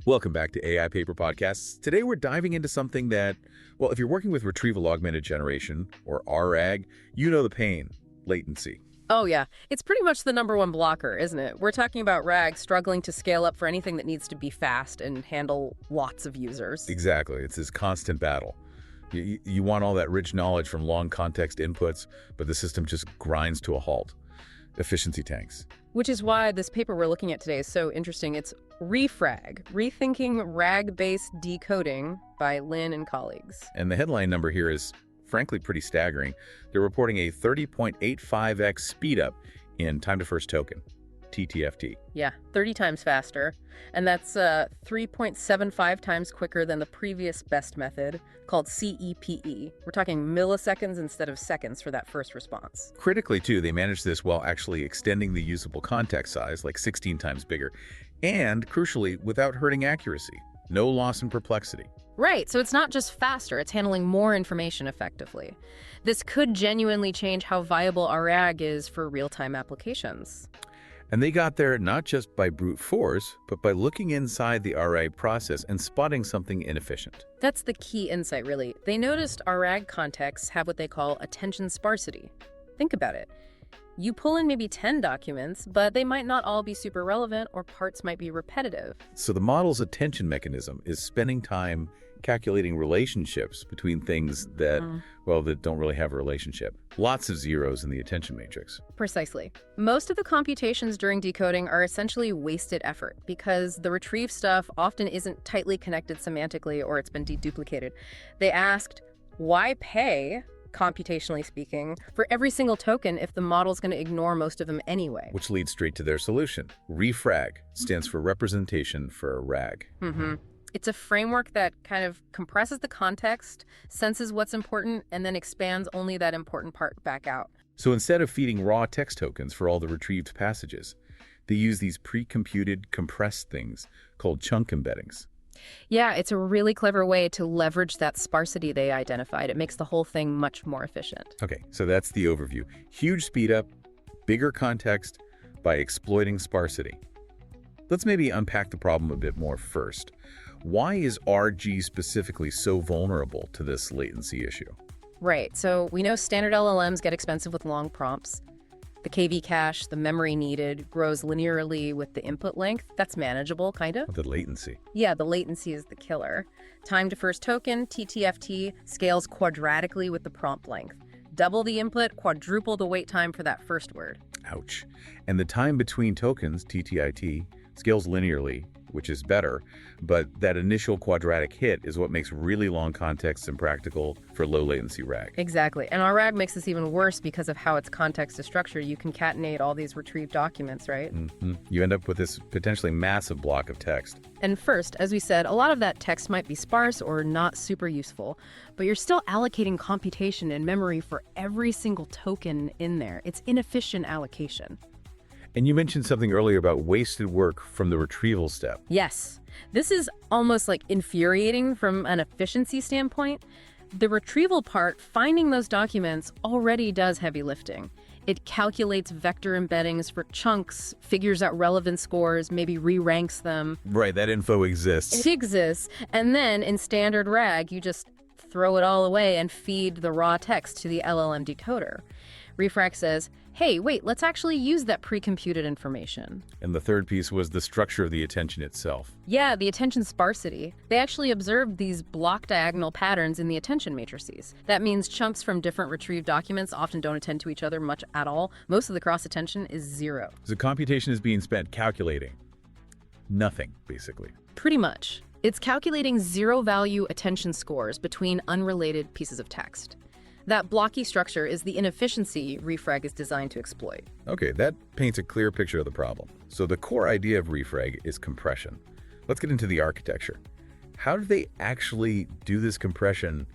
Welcome back to AI Paper Podcasts. Today we're diving into something that, well, if you're working with Retrieval-Augmented Generation, or RAG, you know the pain, latency. Oh yeah, it's pretty much the number one blocker, isn't it? We're talking about RAG struggling to scale up for anything that needs to be fast and handle lots of users. Exactly. It's this constant battle. You want all that rich knowledge from long context inputs, but the system just grinds to a halt. Efficiency tanks. Which is why this paper we're looking at today is so interesting. It's Refrag, Rethinking RAG-Based Decoding by Lin and colleagues. And the headline number here is, frankly, pretty staggering. They're reporting a 30.85x speedup in time to first token, TTFT. Yeah, 30 times faster. And that's 3.75 times quicker than the previous best method, called CEPE. We're talking milliseconds instead of seconds for that first response. Critically, too, they managed this while actually extending the usable context size, like 16 times bigger, and, crucially, without hurting accuracy. No loss in perplexity. Right, so it's not just faster, it's handling more information effectively. This could genuinely change how viable RAG is for real-time applications. And they got there not just by brute force, but by looking inside the RAG process and spotting something inefficient. That's the key insight, really. They noticed RAG contexts have what they call attention sparsity. Think about it. You pull in maybe 10 documents, but they might not all be super relevant or parts might be repetitive. So the model's attention mechanism is spending time calculating relationships between things that, that don't really have a relationship. Lots of zeros in the attention matrix. Precisely. Most of the computations during decoding are essentially wasted effort because the retrieved stuff often isn't tightly connected semantically or it's been deduplicated. They asked, why pay, computationally speaking, for every single token if the model's going to ignore most of them anyway? Which leads straight to their solution. Refrag stands for representation for a RAG. It's a framework that kind of compresses the context, senses what's important, and then expands only that important part back out. So instead of feeding raw text tokens for all the retrieved passages, they use these pre-computed compressed things called chunk embeddings. Yeah, it's a really clever way to leverage that sparsity they identified. It makes the whole thing much more efficient. Okay, so that's the overview. Huge speed up, bigger context by exploiting sparsity. Let's maybe unpack the problem a bit more first. Why is RG specifically so vulnerable to this latency issue? Right, so we know standard LLMs get expensive with long prompts. The KV cache, the memory needed, grows linearly with the input length. That's manageable, kind of. The latency. Yeah, the latency is the killer. Time to first token, TTFT, scales quadratically with the prompt length. Double the input, quadruple the wait time for that first word. Ouch. And the time between tokens, TTIT, scales linearly, which is better, but that initial quadratic hit is what makes really long contexts impractical for low latency RAG. Exactly. And our RAG makes this even worse because of how its context is structured. You concatenate all these retrieved documents, right? You end up with this potentially massive block of text. And first, as we said, a lot of that text might be sparse or not super useful, but you're still allocating computation and memory for every single token in there. It's inefficient allocation. And you mentioned something earlier about wasted work from the retrieval step. Yes. This is almost like infuriating from an efficiency standpoint. The retrieval part, finding those documents, already does heavy lifting. It calculates vector embeddings for chunks, figures out relevant scores, maybe re-ranks them. Right, that info exists. It exists. And then in standard RAG, you just throw it all away and feed the raw text to the LLM decoder. Refrag says, hey, wait, let's actually use that pre-computed information. And the third piece was the structure of the attention itself. Yeah, the attention sparsity. They actually observed these block diagonal patterns in the attention matrices. That means chunks from different retrieved documents often don't attend to each other much at all. Most of the cross-attention is zero. So computation is being spent calculating nothing, basically. Pretty much. It's calculating zero-value attention scores between unrelated pieces of text. That blocky structure is the inefficiency Refrag is designed to exploit. Okay, that paints a clear picture of the problem. So the core idea of Refrag is compression. Let's get into the architecture. How do they actually do this compression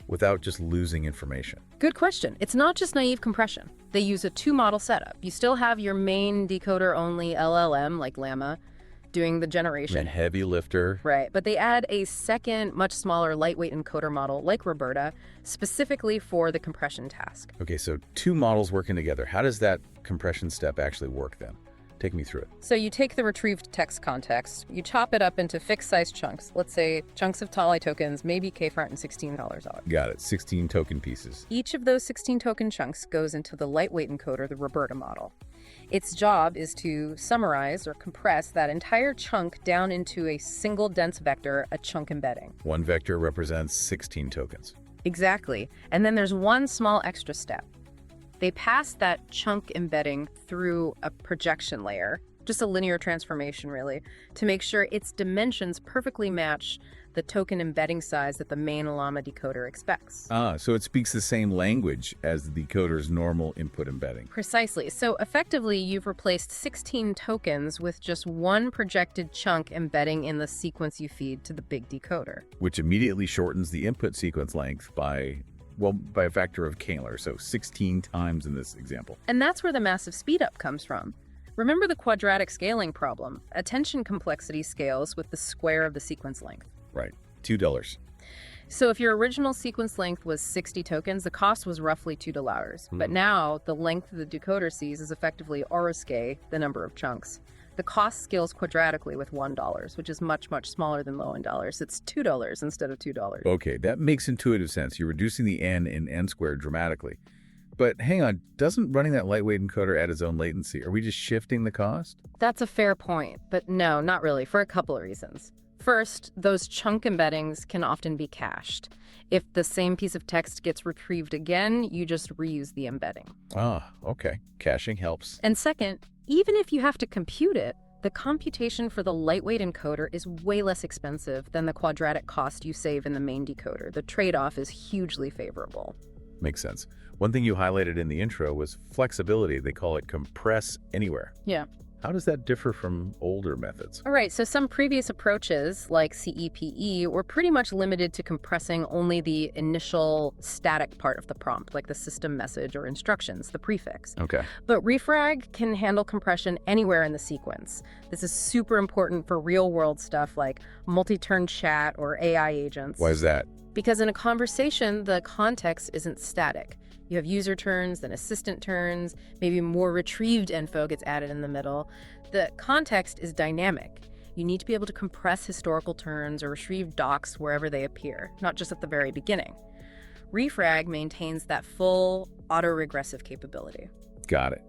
without just losing information? Good question. It's not just naive compression. They use a two-model setup. You still have your main decoder-only LLM, like Llama, doing the generation. And heavy lifter. Right, but they add a second, much smaller, lightweight encoder model like Roberta, specifically for the compression task. Okay, so two models working together. How does that compression step actually work then? Take me through it. So you take the retrieved text context, you chop it up into fixed-size chunks, let's say chunks of Tali tokens, maybe kfront and $16. Got it. 16 token pieces. Each of those 16 token chunks goes into the lightweight encoder, the Roberta model. Its job is to summarize or compress that entire chunk down into a single dense vector, a chunk embedding. One vector represents 16 tokens. Exactly. And then there's one small extra step. They pass that chunk embedding through a projection layer, just a linear transformation really, to make sure its dimensions perfectly match the token embedding size that the main Llama decoder expects. So it speaks the same language as the decoder's normal input embedding. Precisely. So effectively, you've replaced 16 tokens with just one projected chunk embedding in the sequence you feed to the big decoder. Which immediately shortens the input sequence length by a factor of Kähler, so 16 times in this example. And that's where the massive speedup comes from. Remember the quadratic scaling problem? Attention complexity scales with the square of the sequence length. Right. $2. So if your original sequence length was 60 tokens, the cost was roughly $2. But now the length the decoder sees is effectively orosque, the number of chunks. The cost scales quadratically with $1, which is much, much smaller than low in dollars. It's $2 instead of $2. Okay, that makes intuitive sense. You're reducing the n in n squared dramatically. But hang on, doesn't running that lightweight encoder add its own latency? Are we just shifting the cost? That's a fair point, but no, not really, for a couple of reasons. First, those chunk embeddings can often be cached. If the same piece of text gets retrieved again, you just reuse the embedding. Okay. Caching helps. And second, even if you have to compute it, the computation for the lightweight encoder is way less expensive than the quadratic cost you save in the main decoder. The trade-off is hugely favorable. Makes sense. One thing you highlighted in the intro was flexibility. They call it compress anywhere. Yeah. How does that differ from older methods? All right, so some previous approaches, like CEPE, were pretty much limited to compressing only the initial static part of the prompt, like the system message or instructions, the prefix. Okay. But Refrag can handle compression anywhere in the sequence. This is super important for real-world stuff like multi-turn chat or AI agents. Why is that? Because in a conversation, the context isn't static. You have user turns, then assistant turns, maybe more retrieved info gets added in the middle. The context is dynamic. You need to be able to compress historical turns or retrieve docs wherever they appear, not just at the very beginning. Refrag maintains that full autoregressive capability. Got it.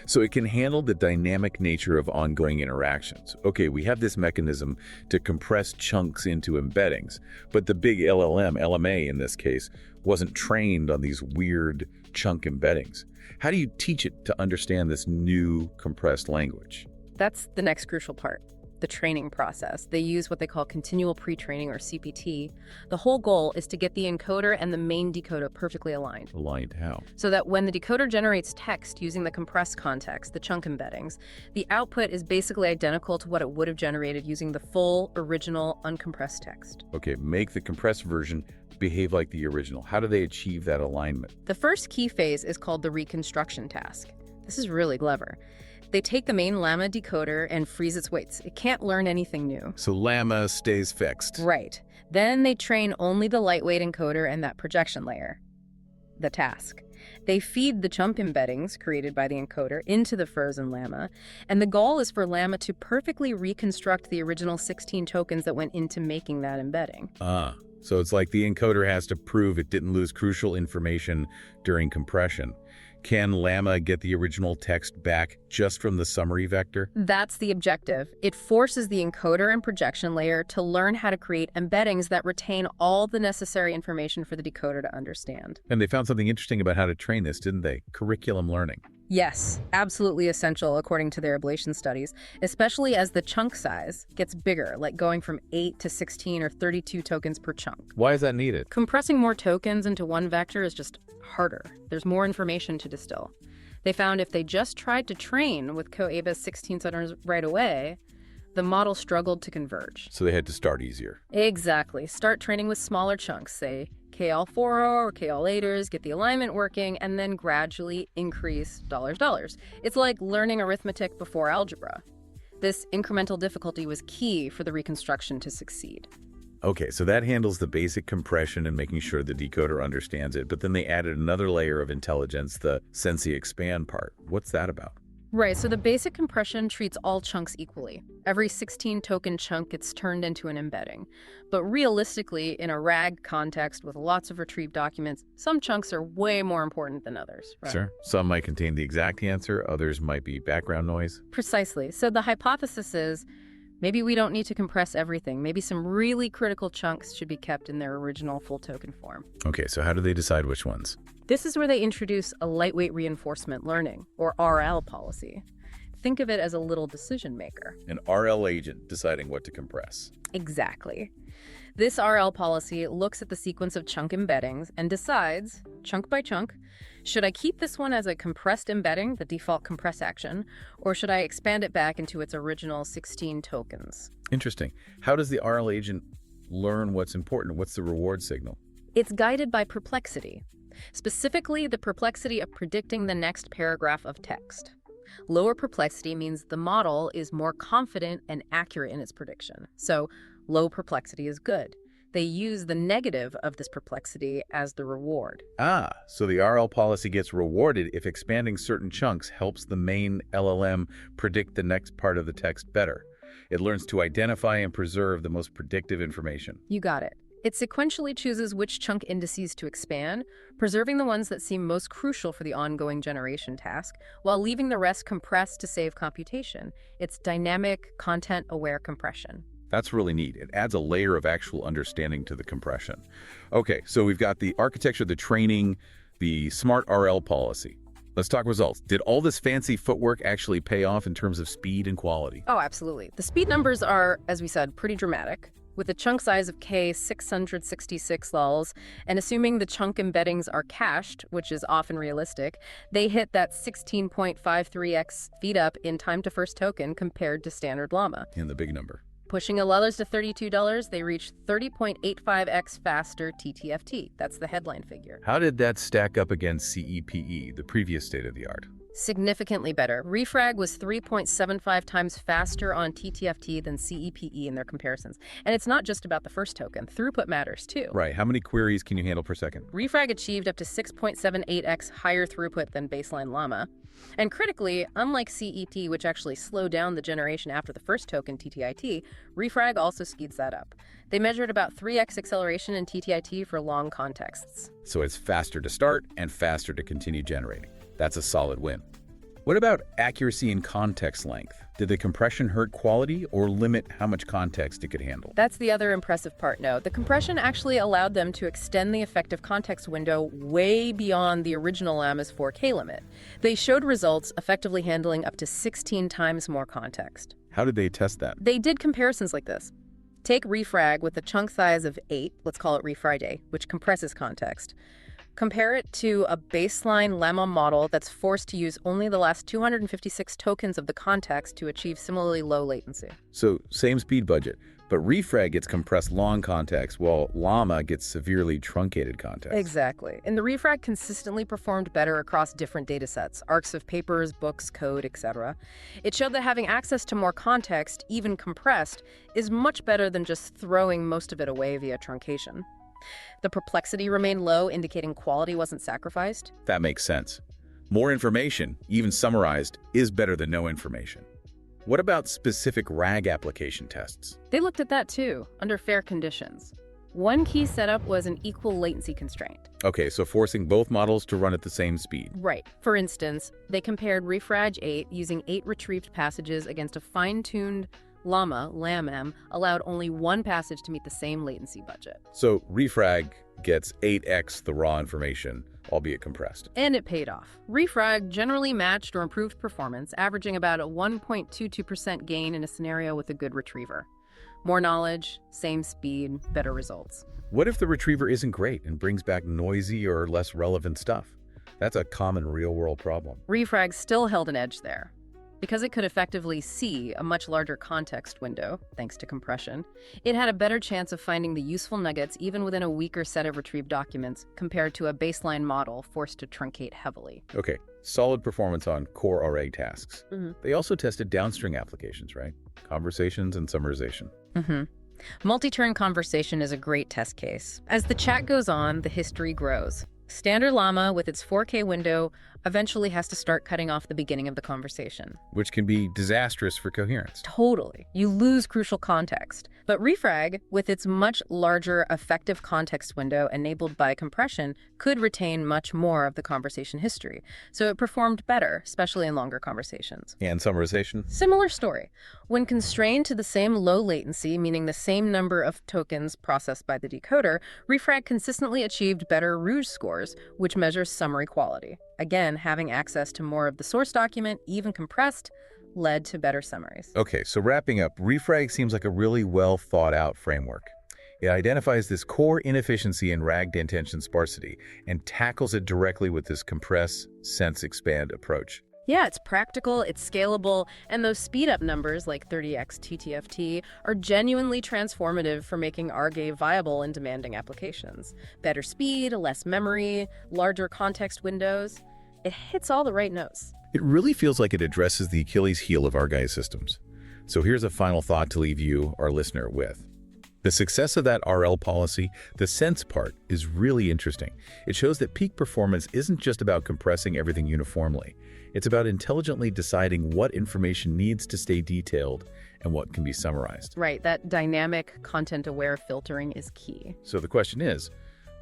So it can handle the dynamic nature of ongoing interactions. Okay, we have this mechanism to compress chunks into embeddings, but the big LLM, in this case, wasn't trained on these weird chunk embeddings. How do you teach it to understand this new compressed language? That's the next crucial part. The training process. They use what they call continual pre-training, or CPT. The whole goal is to get the encoder and the main decoder perfectly aligned. Aligned how? So that when the decoder generates text using the compressed context, the chunk embeddings, the output is basically identical to what it would have generated using the full, original, uncompressed text. Okay, make the compressed version behave like the original. How do they achieve that alignment? The first key phase is called the Reconstruction Task. This is really clever. They take the main Llama decoder and freeze its weights. It can't learn anything new. So Llama stays fixed. Right. Then they train only the lightweight encoder and that projection layer, the task. They feed the chunk embeddings created by the encoder into the frozen Llama, and the goal is for Llama to perfectly reconstruct the original 16 tokens that went into making that embedding. So it's like the encoder has to prove it didn't lose crucial information during compression. Can Llama get the original text back just from the summary vector? That's the objective. It forces the encoder and projection layer to learn how to create embeddings that retain all the necessary information for the decoder to understand. And they found something interesting about how to train this, didn't they? Curriculum learning. Yes, absolutely essential according to their ablation studies, especially as the chunk size gets bigger, like going from 8 to 16 or 32 tokens per chunk. Why is that needed? Compressing more tokens into one vector is just harder. There's more information to distill. They found if they just tried to train with CoABA's 16 centers right away, the model struggled to converge. So they had to start easier. Exactly. Start training with smaller chunks, say KL4 or KL8ers, get the alignment working, and then gradually increase $. It's like learning arithmetic before algebra. This incremental difficulty was key for the reconstruction to succeed. Okay, so that handles the basic compression and making sure the decoder understands it, but then they added another layer of intelligence, the Sensi expand part. What's that about? Right, so the basic compression treats all chunks equally. Every 16 token chunk gets turned into an embedding. But realistically, in a RAG context with lots of retrieved documents, some chunks are way more important than others. Right? Sure. Some might contain the exact answer, others might be background noise. Precisely. So the hypothesis is maybe we don't need to compress everything. Maybe some really critical chunks should be kept in their original full token form. Okay, so how do they decide which ones? This is where they introduce a lightweight reinforcement learning, or RL policy. Think of it as a little decision maker. An RL agent deciding what to compress. Exactly. This RL policy looks at the sequence of chunk embeddings and decides, chunk by chunk, should I keep this one as a compressed embedding, the default compress action, or should I expand it back into its original 16 tokens? Interesting. How does the RL agent learn what's important? What's the reward signal? It's guided by perplexity, specifically the perplexity of predicting the next paragraph of text. Lower perplexity means the model is more confident and accurate in its prediction. So low perplexity is good. They use the negative of this perplexity as the reward. Ah, so the RL policy gets rewarded if expanding certain chunks helps the main LLM predict the next part of the text better. It learns to identify and preserve the most predictive information. You got it. It sequentially chooses which chunk indices to expand, preserving the ones that seem most crucial for the ongoing generation task, while leaving the rest compressed to save computation. It's dynamic, content-aware compression. That's really neat. It adds a layer of actual understanding to the compression. Okay, so we've got the architecture, the training, the smart RL policy. Let's talk results. Did all this fancy footwork actually pay off in terms of speed and quality? Oh, absolutely. The speed numbers are, as we said, pretty dramatic. With a chunk size of K 666 lols, and assuming the chunk embeddings are cached, which is often realistic, they hit that 16.53x speedup in time to first token compared to standard Llama. In the big number. Pushing LLMs to $32, they reach 30.85x faster TTFT. That's the headline figure. How did that stack up against CEPE, the previous state-of-the-art? Significantly better. Refrag was 3.75 times faster on TTFT than CEPE in their comparisons. And it's not just about the first token. Throughput matters, too. Right. How many queries can you handle per second? Refrag achieved up to 6.78x higher throughput than baseline Llama. And critically, unlike CEP, which actually slowed down the generation after the first token, TTIT, Refrag also speeds that up. They measured about 3x acceleration in TTIT for long contexts. So it's faster to start and faster to continue generating. That's a solid win. What about accuracy and context length? Did the compression hurt quality or limit how much context it could handle? That's the other impressive part. No, the compression actually allowed them to extend the effective context window way beyond the original Llama's 4K limit. They showed results effectively handling up to 16 times more context. How did they test that? They did comparisons like this. Take Refrag with a chunk size of 8, let's call it Refriday, which compresses context. Compare it to a baseline Llama model that's forced to use only the last 256 tokens of the context to achieve similarly low latency. So same speed budget, but Refrag gets compressed long context while Llama gets severely truncated context. Exactly. And the Refrag consistently performed better across different datasets, arcs of papers, books, code, etc. It showed that having access to more context, even compressed, is much better than just throwing most of it away via truncation. The perplexity remained low, indicating quality wasn't sacrificed. That makes sense. More information, even summarized, is better than no information. What about specific RAG application tests? They looked at that too, under fair conditions. One key setup was an equal latency constraint. Okay, so forcing both models to run at the same speed. Right. For instance, they compared Refrag 8 using 8 retrieved passages against a fine-tuned Llama, LLM, allowed only one passage to meet the same latency budget. So Refrag gets 8x the raw information, albeit compressed. And it paid off. Refrag generally matched or improved performance, averaging about a 1.22% gain in a scenario with a good retriever. More knowledge, same speed, better results. What if the retriever isn't great and brings back noisy or less relevant stuff? That's a common real-world problem. Refrag still held an edge there. Because it could effectively see a much larger context window, thanks to compression, it had a better chance of finding the useful nuggets even within a weaker set of retrieved documents compared to a baseline model forced to truncate heavily. Okay, solid performance on core RA tasks. They also tested downstream applications, right? Conversations and summarization. Multi-turn conversation is a great test case. As the chat goes on, the history grows. Standard Llama, with its 4K window, eventually has to start cutting off the beginning of the conversation. Which can be disastrous for coherence. Totally. You lose crucial context. But Refrag, with its much larger effective context window enabled by compression, could retain much more of the conversation history. So it performed better, especially in longer conversations. And summarization? Similar story. When constrained to the same low latency, meaning the same number of tokens processed by the decoder, Refrag consistently achieved better Rouge scores, which measures summary quality. Again, having access to more of the source document, even compressed, led to better summaries. Okay, so wrapping up, Refrag seems like a really well thought out framework. It identifies this core inefficiency in RAG attention sparsity and tackles it directly with this compress, sense, expand approach. Yeah, it's practical, it's scalable, and those speed-up numbers like 30x TTFT are genuinely transformative for making RGA viable in demanding applications. Better speed, less memory, larger context windows. It hits all the right notes. It really feels like it addresses the Achilles heel of RGA systems. So here's a final thought to leave you, our listener, with. The success of that RL policy, the sense part, is really interesting. It shows that peak performance isn't just about compressing everything uniformly. It's about intelligently deciding what information needs to stay detailed and what can be summarized. Right, that dynamic, content-aware filtering is key. So the question is,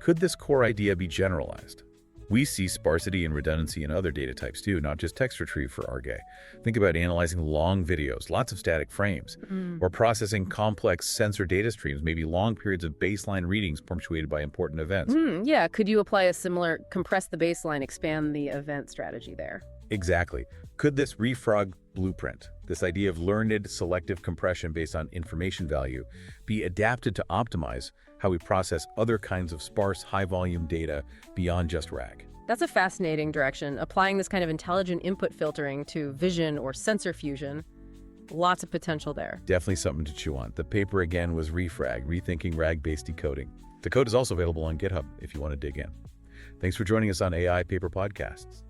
could this core idea be generalized? We see sparsity and redundancy in other data types too, not just text retrieve for RGA. Think about analyzing long videos, lots of static frames, or processing complex sensor data streams, maybe long periods of baseline readings punctuated by important events. Yeah, could you apply a similar compress the baseline, expand the event strategy there? Exactly. Could this Refrag blueprint, this idea of learned selective compression based on information value, be adapted to optimize how we process other kinds of sparse, high-volume data beyond just RAG? That's a fascinating direction. Applying this kind of intelligent input filtering to vision or sensor fusion, lots of potential there. Definitely something to chew on. The paper again was Refrag, Rethinking RAG-Based Decoding. The code is also available on GitHub if you want to dig in. Thanks for joining us on AI Paper Podcasts.